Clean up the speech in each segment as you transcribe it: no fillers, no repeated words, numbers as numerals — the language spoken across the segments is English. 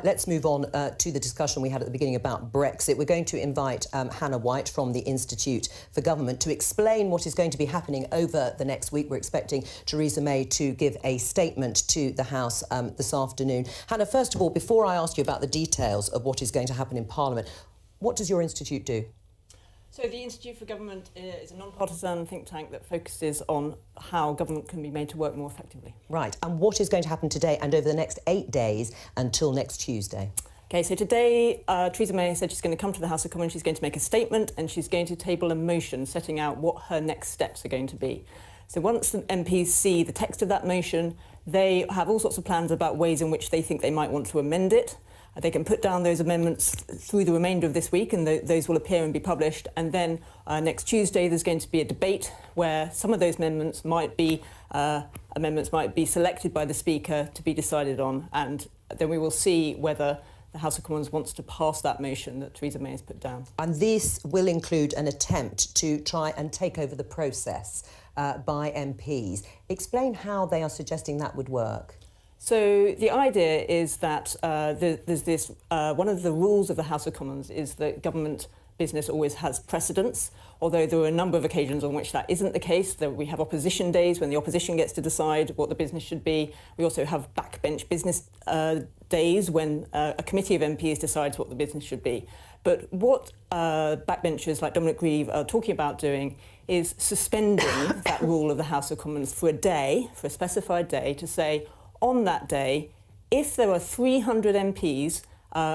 Let's move on to the discussion we had at the beginning about Brexit. We're going to invite Hannah White from the Institute for Government to explain what is going to be happening over the next week. We're expecting Theresa May to give a statement to the House this afternoon. Hannah, first of all, before I ask you about the details of what is going to happen in Parliament, what does your institute do? So the Institute for Government is a non-partisan think tank that focuses on how government can be made to work more effectively. Right, and what is going to happen today and over the next 8 days until next Tuesday? OK, so today Theresa May said she's going to come to the House of Commons, she's going to make a statement and she's going to table a motion setting out what her next steps are going to be. So once the MPs see the text of that motion, they have all sorts of plans about ways in which they think they might want to amend it. They can put down those amendments through the remainder of this week and those will appear and be published. And then next Tuesday there's going to be a debate where some of those amendments might be selected by the Speaker to be decided on. And then we will see whether the House of Commons wants to pass that motion that Theresa May has put down. And this will include an attempt to try and take over the process by MPs. Explain how they are suggesting that would work. So the idea is that there's this, one of the rules of the House of Commons is that government business always has precedence, although there are a number of occasions on which that isn't the case. We have opposition days when the opposition gets to decide what the business should be. We also have backbench business days when a committee of MPs decides what the business should be. But what backbenchers like Dominic Grieve are talking about doing is suspending that rule of the House of Commons for a day, for a specified day, to say, on that day, if there are 300 MPs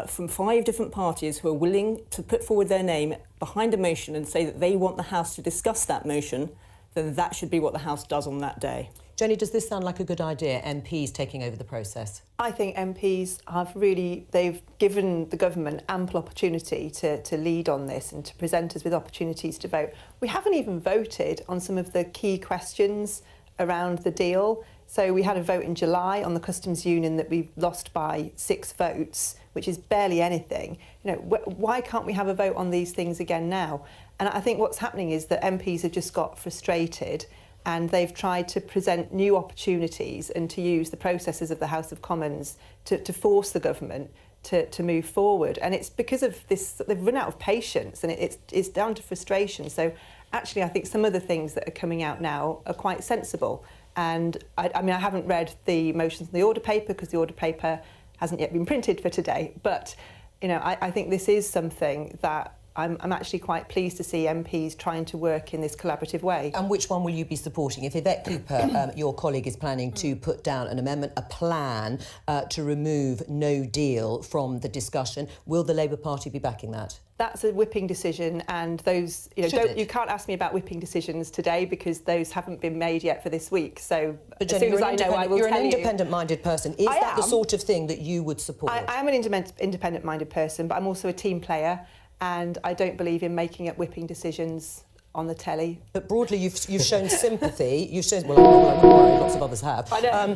from 5 different parties who are willing to put forward their name behind a motion and say that they want the House to discuss that motion, then that should be what the House does on that day. Jenny, does this sound like a good idea, MPs taking over the process? I think MPs they've given the government ample opportunity to lead on this and to present us with opportunities to vote. We haven't even voted on some of the key questions around the deal. So we had a vote in July on the customs union that we lost by 6 votes, which is barely anything. You know, why can't we have a vote on these things again now? And I think what's happening is that MPs have just got frustrated and they've tried to present new opportunities and to use the processes of the House of Commons to force the government to move forward. And it's because of this, they've run out of patience and it's down to frustration. So actually, I think some of the things that are coming out now are quite sensible. And I mean, I haven't read the motions in the order paper because the order paper hasn't yet been printed for today. But, you know, I think this is something that I'm actually quite pleased to see MPs trying to work in this collaborative way. And which one will you be supporting? If Yvette Cooper, your colleague, is planning to put down an amendment, a plan to remove no deal from the discussion, will the Labour Party be backing that? That's a whipping decision, and those, you know, you can't ask me about whipping decisions today because those haven't been made yet for this week. So but as Jenny, soon as I know, I will you're tell an you. independent-minded person. Is that the sort of thing that you would support? I am an independent-minded person, but I'm also a team player, and I don't believe in making up whipping decisions on the telly. But broadly, you've shown sympathy. You've shown, well, I'm not worried, lots of others have. I know.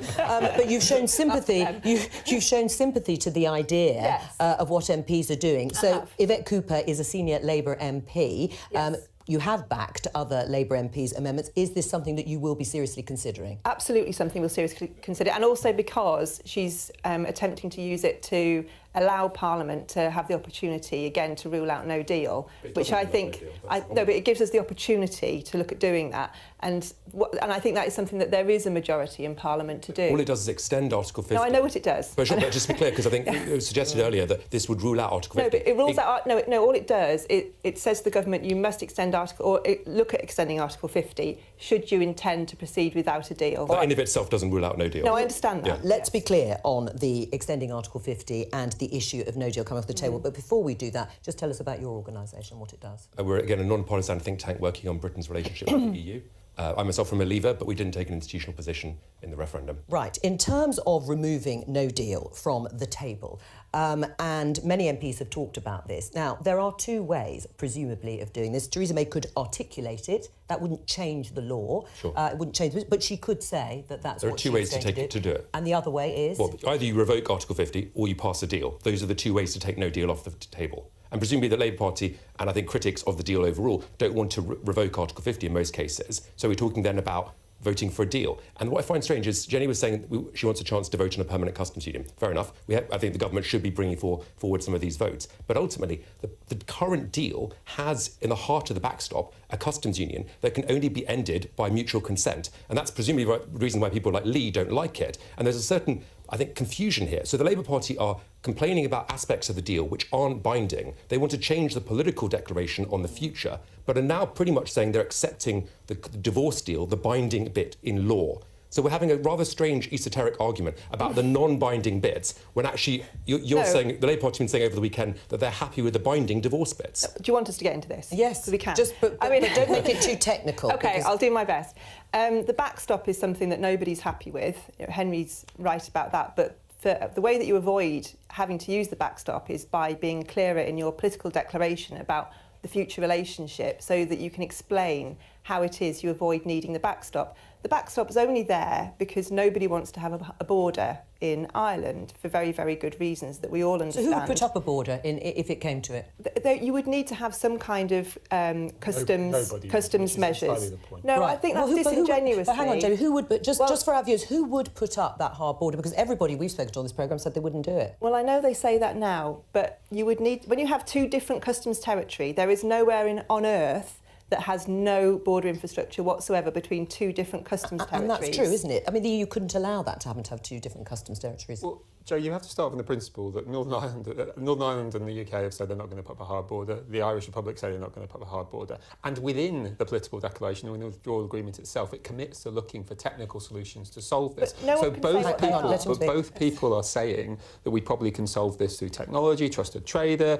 But you've shown sympathy. You've shown sympathy to the idea yes. Of what MPs are doing. So Yvette Cooper is a senior Labour MP. Yes. You have backed other Labour MPs' amendments. Is this something that you will be seriously considering? Absolutely something we'll seriously consider, and also because she's attempting to use it to allow Parliament to have the opportunity again to rule out no deal, which I think but it gives us the opportunity to look at doing that, and I think that is something that there is a majority in Parliament to do. All it does is extend Article 50. No, I know what it does. But just to be clear, because I think it was suggested earlier that this would rule out Article 50. No, but it rules out. No, all it does it says to the government you must extend look at extending Article 50 should you intend to proceed without a deal. That in of itself doesn't rule out no deal. No, I understand that. Yeah. Let's be clear on the extending Article 50 and the issue of no deal coming off the table. But before we do that, just tell us about your organisation, what it does. We're, again, a non-partisan think tank working on Britain's relationship with the EU. I myself from a Leaver, but we didn't take an institutional position in the referendum. Right. In terms of removing no deal from the table, and many MPs have talked about this. Now, there are 2 ways, presumably, of doing this. Theresa May could articulate it. That wouldn't change the law. Sure. It wouldn't change, but she could say that that's there what are 2 ways to do it. And the other way is? Well, either you revoke Article 50 or you pass a deal. Those are the 2 ways to take no deal off the table. And presumably the Labour Party, and I think critics of the deal overall, don't want to revoke Article 50 in most cases. So we're talking then about voting for a deal. And what I find strange is Jenny was saying she wants a chance to vote on a permanent customs union. Fair enough. I think the government should be bringing forward some of these votes. But ultimately, the current deal has, in the heart of the backstop, a customs union that can only be ended by mutual consent. And that's presumably the reason why people like Lee don't like it. And there's a certain, I think, confusion here. So the Labour Party are complaining about aspects of the deal which aren't binding. They want to change the political declaration on the future, but are now pretty much saying they're accepting the divorce deal, the binding bit, in law. So we're having a rather strange esoteric argument about the non-binding bits, when actually you're saying, the Labour Party has been saying over the weekend that they're happy with the binding divorce bits. Do you want us to get into this? Yes, we can. But don't make it too technical. OK, I'll do my best. The backstop is something that nobody's happy with. Henry's right about that, but the way that you avoid having to use the backstop is by being clearer in your political declaration about the future relationship, so that you can explain how it is you avoid needing the backstop. The backstop is only there because nobody wants to have a border in Ireland for very, very good reasons that we all understand. So who would put up a border if it came to it? You would need to have some kind of customs measures. No, right. I think that's disingenuous. But hang on, Jamie, who would? But just for our viewers, who would put up that hard border? Because everybody we've spoken to on this programme said they wouldn't do it. Well, I know they say that now, but you would need, when you have two different customs territory, there is nowhere on earth that has no border infrastructure whatsoever between two different customs territories. And that's true, isn't it? I mean, the EU couldn't allow that to have two different customs territories. Well, Joe, you have to start from the principle that Northern Ireland and the UK have said they're not going to put up a hard border. The Irish Republic say they're not going to put up a hard border. And within the political declaration and within the withdrawal agreement itself, it commits to looking for technical solutions to solve this. But no both people are saying that we probably can solve this through technology, trusted trader,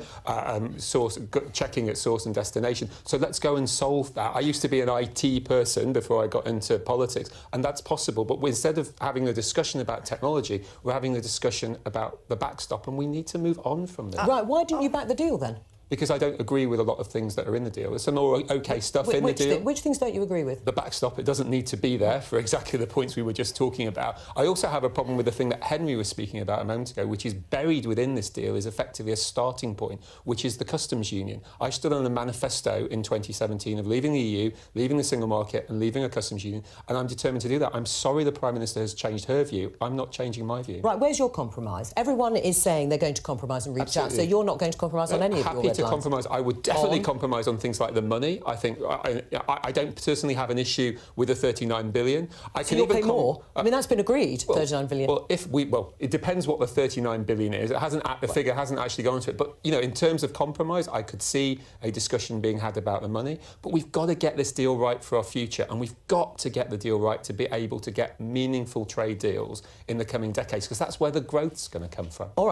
checking at source and destination. So let's go and solve that. I used to be an IT person before I got into politics, and that's possible. But instead of having a discussion about technology, we're having a discussion about the backstop, and we need to move on from this. Right, why didn't you back the deal then? Because I don't agree with a lot of things that are in the deal. There's some OK stuff in the deal. Which things don't you agree with? The backstop, it doesn't need to be there for exactly the points we were just talking about. I also have a problem with the thing that Henry was speaking about a moment ago, which is buried within this deal, is effectively a starting point, which is the customs union. I stood on a manifesto in 2017 of leaving the EU, leaving the single market and leaving a customs union, and I'm determined to do that. I'm sorry the Prime Minister has changed her view. I'm not changing my view. Right, where's your compromise? Everyone is saying they're going to compromise and reach out, so you're not going to compromise on any of your red lines? Happy to compromise. I would definitely compromise on things like the money. I think I don't personally have an issue with the 39 billion. So you'll pay more? I mean, that's been agreed, 39 billion. Well, it depends what the 39 billion is. The figure hasn't actually gone to it. But, you know, in terms of compromise, I could see a discussion being had about the money. But we've got to get this deal right for our future. And we've got to get the deal right to be able to get meaningful trade deals in the coming decades, because that's where the growth's going to come from. All right.